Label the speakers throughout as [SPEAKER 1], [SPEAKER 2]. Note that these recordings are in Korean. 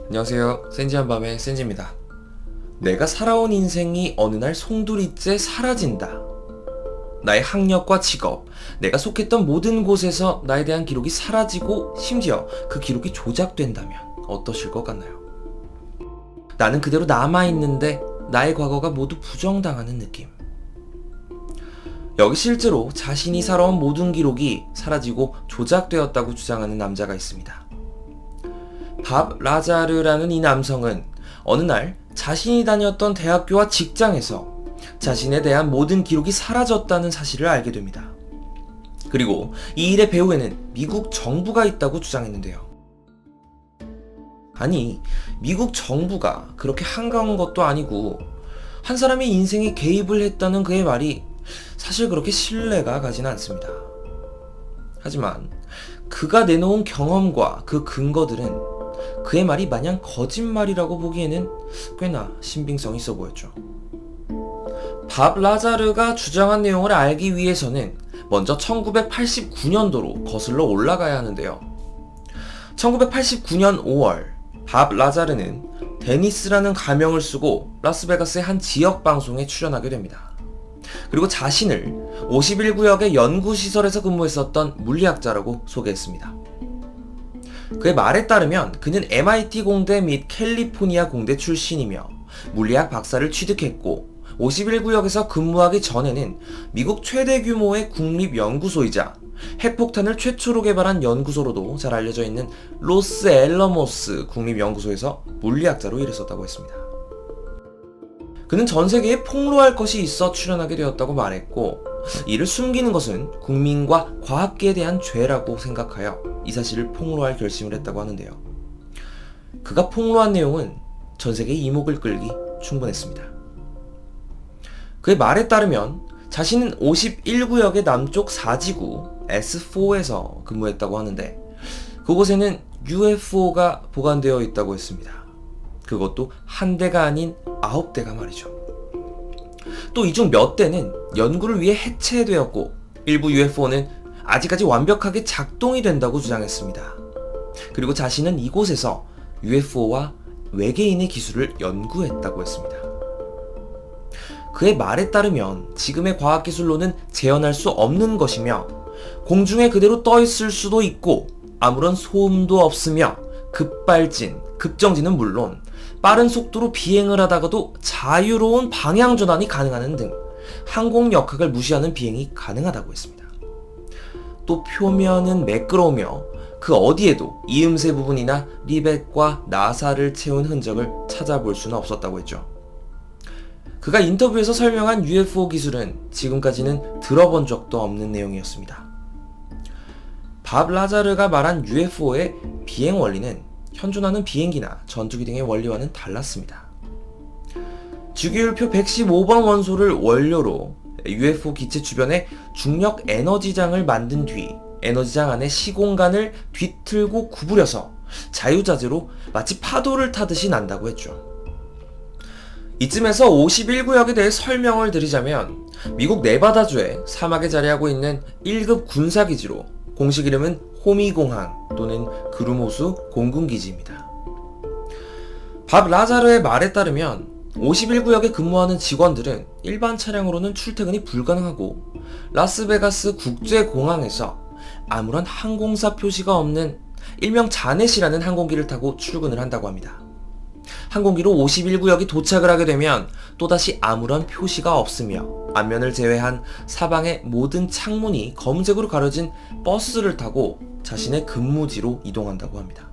[SPEAKER 1] 안녕하세요. 센지한 밤의 센지입니다. 내가 살아온 인생이 어느 날 송두리째 사라진다. 나의 학력과 직업, 내가 속했던 모든 곳에서 나에 대한 기록이 사라지고 심지어 그 기록이 조작된다면 어떠실 것 같나요? 나는 그대로 남아있는데 나의 과거가 모두 부정당하는 느낌. 여기 실제로 자신이 살아온 모든 기록이 사라지고 조작되었다고 주장하는 남자가 있습니다. 밥 라자르라는 이 남성은 어느 날 자신이 다녔던 대학교와 직장에서 자신에 대한 모든 기록이 사라졌다는 사실을 알게 됩니다. 그리고 이 일의 배후에는 미국 정부가 있다고 주장했는데요. 아니, 미국 정부가 그렇게 한가한 것도 아니고 한 사람의 인생에 개입을 했다는 그의 말이 사실 그렇게 신뢰가 가지는 않습니다. 하지만 그가 내놓은 경험과 그 근거들은 그의 말이 마냥 거짓말이라고 보기에는 꽤나 신빙성이 있어 보였죠. 밥 라자르가 주장한 내용을 알기 위해서는 먼저 1989년도로 거슬러 올라가야 하는데요. 1989년 5월, 밥 라자르는 데니스라는 가명을 쓰고 라스베가스의 한 지역 방송에 출연하게 됩니다. 그리고 자신을 51구역의 연구시설에서 근무했었던 물리학자라고 소개했습니다. 그의 말에 따르면 그는 MIT 공대 및 캘리포니아 공대 출신이며 물리학 박사를 취득했고 51구역에서 근무하기 전에는 미국 최대 규모의 국립연구소이자 핵폭탄을 최초로 개발한 연구소로도 잘 알려져 있는 로스앨러모스 국립연구소에서 물리학자로 일했었다고 했습니다. 그는 전 세계에 폭로할 것이 있어 출연하게 되었다고 말했고 이를 숨기는 것은 국민과 과학계에 대한 죄라고 생각하여 이 사실을 폭로할 결심을 했다고 하는데요. 그가 폭로한 내용은 전 세계의 이목을 끌기 충분했습니다. 그의 말에 따르면 자신은 51구역의 남쪽 4지구 S4에서 근무했다고 하는데 그곳에는 UFO가 보관되어 있다고 했습니다. 그것도 한 대가 아닌 9대가 말이죠. 또 이 중 몇 대는 연구를 위해 해체되었고 일부 UFO는 아직까지 완벽하게 작동이 된다고 주장했습니다. 그리고 자신은 이곳에서 UFO와 외계인의 기술을 연구했다고 했습니다. 그의 말에 따르면 지금의 과학기술로는 재현할 수 없는 것이며 공중에 그대로 떠 있을 수도 있고 아무런 소음도 없으며 급발진, 급정진은 물론 빠른 속도로 비행을 하다가도 자유로운 방향 전환이 가능하는 등 항공 역학을 무시하는 비행이 가능하다고 했습니다. 또 표면은 매끄러우며 그 어디에도 이음새 부분이나 리벳과 나사를 채운 흔적을 찾아볼 수는 없었다고 했죠. 그가 인터뷰에서 설명한 UFO 기술은 지금까지는 들어본 적도 없는 내용이었습니다. 밥 라자르가 말한 UFO의 비행 원리는 현존하는 비행기나 전투기 등의 원리와는 달랐습니다. 주기율표 115번 원소를 원료로 UFO 기체 주변에 중력 에너지장을 만든 뒤 에너지장 안에 시공간을 뒤틀고 구부려서 자유자재로 마치 파도를 타듯이 난다고 했죠. 이쯤에서 51구역에 대해 설명을 드리자면 미국 네바다주의 사막에 자리하고 있는 1급 군사기지로 공식 이름은 호미공항 또는 그루모수 공군기지입니다. 밥 라자르의 말에 따르면 51구역에 근무하는 직원들은 일반 차량으로는 출퇴근이 불가능하고 라스베가스 국제공항에서 아무런 항공사 표시가 없는 일명 자넷이라는 항공기를 타고 출근을 한다고 합니다. 항공기로 51구역이 도착을 하게 되면 또다시 아무런 표시가 없으며 앞면을 제외한 사방의 모든 창문이 검은색으로 가려진 버스를 타고 자신의 근무지로 이동한다고 합니다.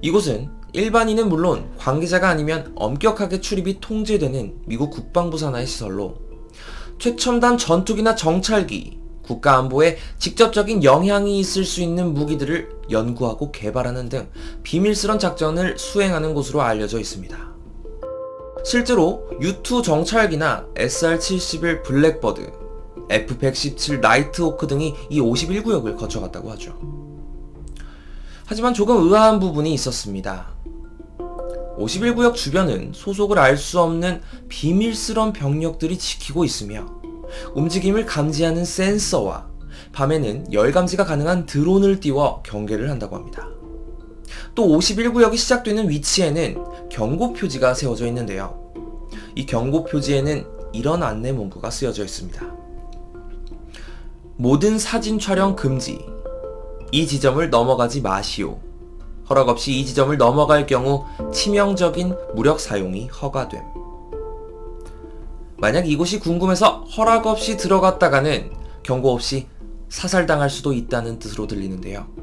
[SPEAKER 1] 이곳은 일반인은 물론 관계자가 아니면 엄격하게 출입이 통제되는 미국 국방부 산하의 시설로 최첨단 전투기나 정찰기, 국가안보에 직접적인 영향이 있을 수 있는 무기들을 연구하고 개발하는 등 비밀스런 작전을 수행하는 곳으로 알려져 있습니다. 실제로 U-2 정찰기나 SR-71 블랙버드, F-117 나이트호크 등이 이 51구역을 거쳐갔다고 하죠. 하지만 조금 의아한 부분이 있었습니다. 51구역 주변은 소속을 알 수 없는 비밀스런 병력들이 지키고 있으며 움직임을 감지하는 센서와 밤에는 열 감지가 가능한 드론을 띄워 경계를 한다고 합니다. 또 51구역이 시작되는 위치에는 경고 표지가 세워져 있는데요. 이 경고 표지에는 이런 안내 문구가 쓰여져 있습니다. 모든 사진 촬영 금지. 이 지점을 넘어가지 마시오. 허락 없이 이 지점을 넘어갈 경우 치명적인 무력 사용이 허가됨. 만약 이곳이 궁금해서 허락 없이 들어갔다가는 경고 없이 사살당할 수도 있다는 뜻으로 들리는데요.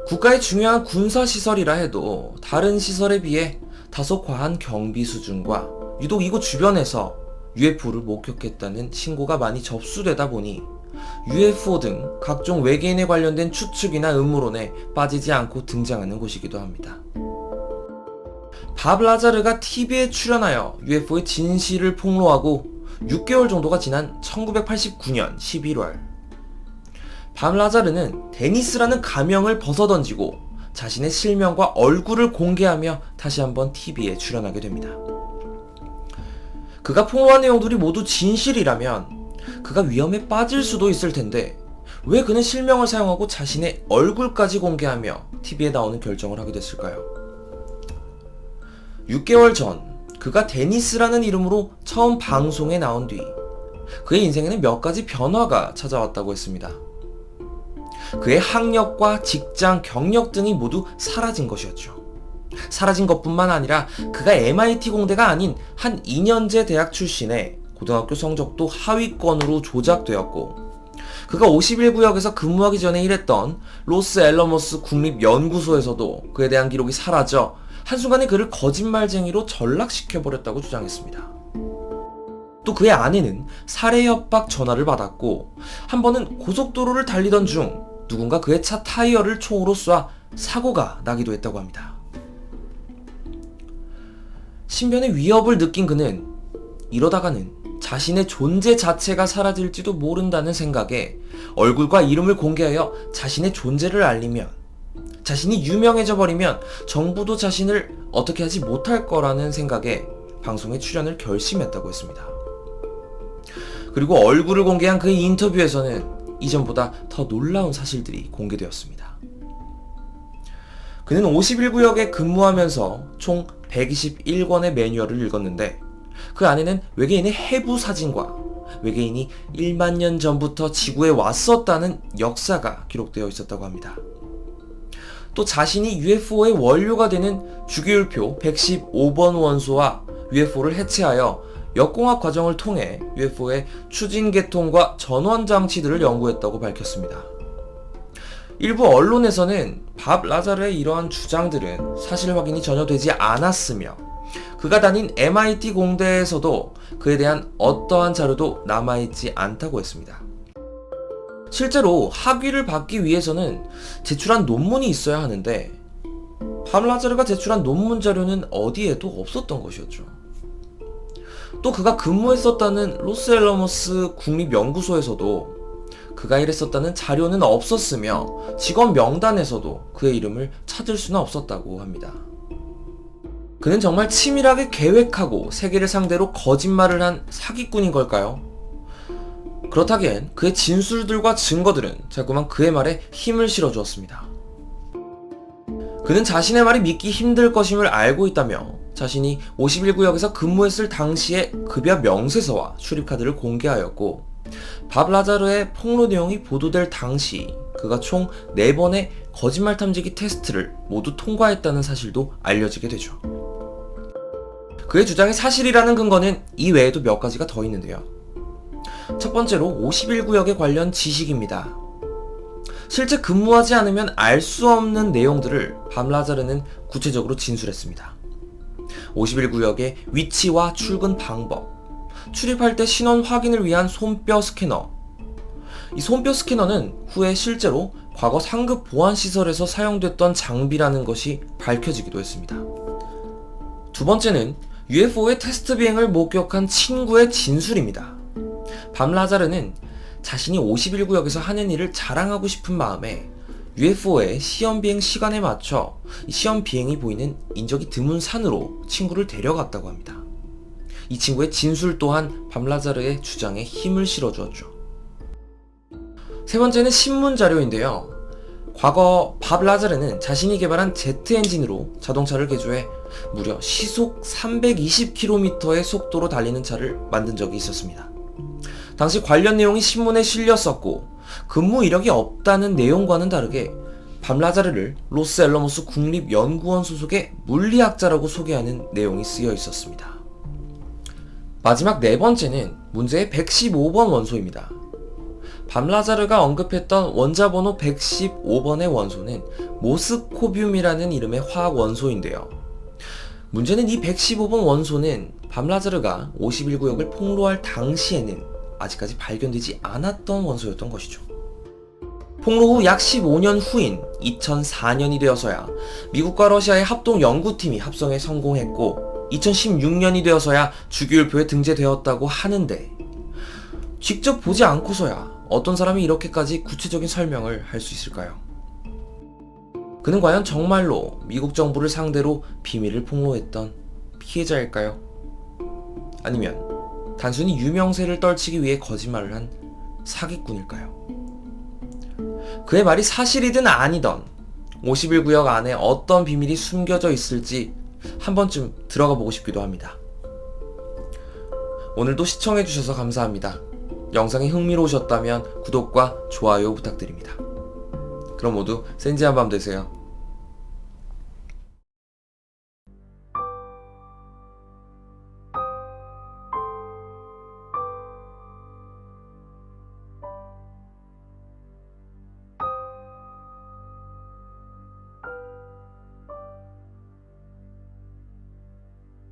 [SPEAKER 1] 국가의 중요한 군사시설이라 해도 다른 시설에 비해 다소 과한 경비 수준과 유독 이곳 주변에서 UFO를 목격했다는 신고가 많이 접수되다 보니 UFO 등 각종 외계인에 관련된 추측이나 음모론에 빠지지 않고 등장하는 곳이기도 합니다. 밥 라자르가 TV에 출연하여 UFO의 진실을 폭로하고 6개월 정도가 지난 1989년 11월, 밥 라자르는 데니스라는 가명을 벗어던지고 자신의 실명과 얼굴을 공개하며 다시 한번 TV에 출연하게 됩니다. 그가 폭로한 내용들이 모두 진실이라면 그가 위험에 빠질 수도 있을 텐데 왜 그는 실명을 사용하고 자신의 얼굴까지 공개하며 TV에 나오는 결정을 하게 됐을까요? 6개월 전 그가 데니스라는 이름으로 처음 방송에 나온 뒤 그의 인생에는 몇 가지 변화가 찾아왔다고 했습니다. 그의 학력과 직장, 경력 등이 모두 사라진 것이었죠. 사라진 것뿐만 아니라 그가 MIT 공대가 아닌 한 2년제 대학 출신의 고등학교 성적도 하위권으로 조작되었고, 그가 51구역에서 근무하기 전에 일했던 로스앨러머스 국립연구소에서도 그에 대한 기록이 사라져 한순간에 그를 거짓말쟁이로 전락시켜버렸다고 주장했습니다. 또 그의 아내는 살해 협박 전화를 받았고, 한 번은 고속도로를 달리던 중 누군가 그의 차 타이어를 총으로 쏴 사고가 나기도 했다고 합니다. 신변의 위협을 느낀 그는 이러다가는 자신의 존재 자체가 사라질지도 모른다는 생각에 얼굴과 이름을 공개하여 자신의 존재를 알리면, 자신이 유명해져 버리면 정부도 자신을 어떻게 하지 못할 거라는 생각에 방송에 출연을 결심했다고 했습니다. 그리고 얼굴을 공개한 그의 인터뷰에서는 이전보다 더 놀라운 사실들이 공개되었습니다. 그는 51구역에 근무하면서 총 121권의 매뉴얼을 읽었는데 그 안에는 외계인의 해부 사진과 외계인이 1만 년 전부터 지구에 왔었다는 역사가 기록되어 있었다고 합니다. 또 자신이 UFO의 원료가 되는 주기율표 115번 원소와 UFO를 해체하여 역공학 과정을 통해 UFO의 추진 계통과 전원 장치들을 연구했다고 밝혔습니다. 일부 언론에서는 밥 라자르의 이러한 주장들은 사실 확인이 전혀 되지 않았으며 그가 다닌 MIT 공대에서도 그에 대한 어떠한 자료도 남아있지 않다고 했습니다. 실제로 학위를 받기 위해서는 제출한 논문이 있어야 하는데 밥 라자르가 제출한 논문 자료는 어디에도 없었던 것이었죠. 또 그가 근무했었다는 로스앨러머스 국립연구소에서도 그가 일했었다는 자료는 없었으며 직원 명단에서도 그의 이름을 찾을 수는 없었다고 합니다. 그는 정말 치밀하게 계획하고 세계를 상대로 거짓말을 한 사기꾼인 걸까요? 그렇다기엔 그의 진술들과 증거들은 자꾸만 그의 말에 힘을 실어주었습니다. 그는 자신의 말이 믿기 힘들 것임을 알고 있다며 자신이 51구역에서 근무했을 당시의 급여 명세서와 출입카드를 공개하였고, 밥 라자르의 폭로 내용이 보도될 당시 그가 총 4번의 거짓말 탐지기 테스트를 모두 통과했다는 사실도 알려지게 되죠. 그의 주장이 사실이라는 근거는 이 외에도 몇 가지가 더 있는데요. 첫 번째로 51구역에 관련 지식입니다. 실제 근무하지 않으면 알 수 없는 내용들을 밥 라자르는 구체적으로 진술했습니다. 51구역의 위치와 출근 방법, 출입할 때 신원 확인을 위한 손뼈 스캐너. 이 손뼈 스캐너는 후에 실제로 과거 상급 보안시설에서 사용됐던 장비라는 것이 밝혀지기도 했습니다. 두 번째는 UFO의 테스트 비행을 목격한 친구의 진술입니다. 밥 라자르는 자신이 51구역에서 하는 일을 자랑하고 싶은 마음에 UFO의 시험 비행 시간에 맞춰 시험 비행이 보이는 인적이 드문 산으로 친구를 데려갔다고 합니다. 이 친구의 진술 또한 밥 라자르의 주장에 힘을 실어주었죠. 세 번째는 신문 자료인데요. 과거 밥 라자르는 자신이 개발한 제트 엔진으로 자동차를 개조해 무려 시속 320km의 속도로 달리는 차를 만든 적이 있었습니다. 당시 관련 내용이 신문에 실렸었고 근무 이력이 없다는 내용과는 다르게 밥 라자르를 로스 앨러모스 국립연구원 소속의 물리학자라고 소개하는 내용이 쓰여 있었습니다. 마지막 네 번째는 문제의 115번 원소입니다. 밥 라자르가 언급했던 원자번호 115번의 원소는 모스코뷴이라는 이름의 화학 원소인데요. 문제는 이 115번 원소는 밥 라자르가 51구역을 폭로할 당시에는 아직까지 발견되지 않았던 원소였던 것이죠. 폭로 후 약 15년 후인 2004년이 되어서야 미국과 러시아의 합동 연구팀이 합성에 성공했고 2016년이 되어서야 주기율표에 등재되었다고 하는데 직접 보지 않고서야 어떤 사람이 이렇게까지 구체적인 설명을 할 수 있을까요? 그는 과연 정말로 미국 정부를 상대로 비밀을 폭로했던 피해자일까요? 아니면 단순히 유명세를 떨치기 위해 거짓말을 한 사기꾼일까요? 그의 말이 사실이든 아니든 51구역 안에 어떤 비밀이 숨겨져 있을지 한 번쯤 들어가 보고 싶기도 합니다. 오늘도 시청해주셔서 감사합니다. 영상이 흥미로우셨다면 구독과 좋아요 부탁드립니다. 그럼 모두 센지한 밤 되세요.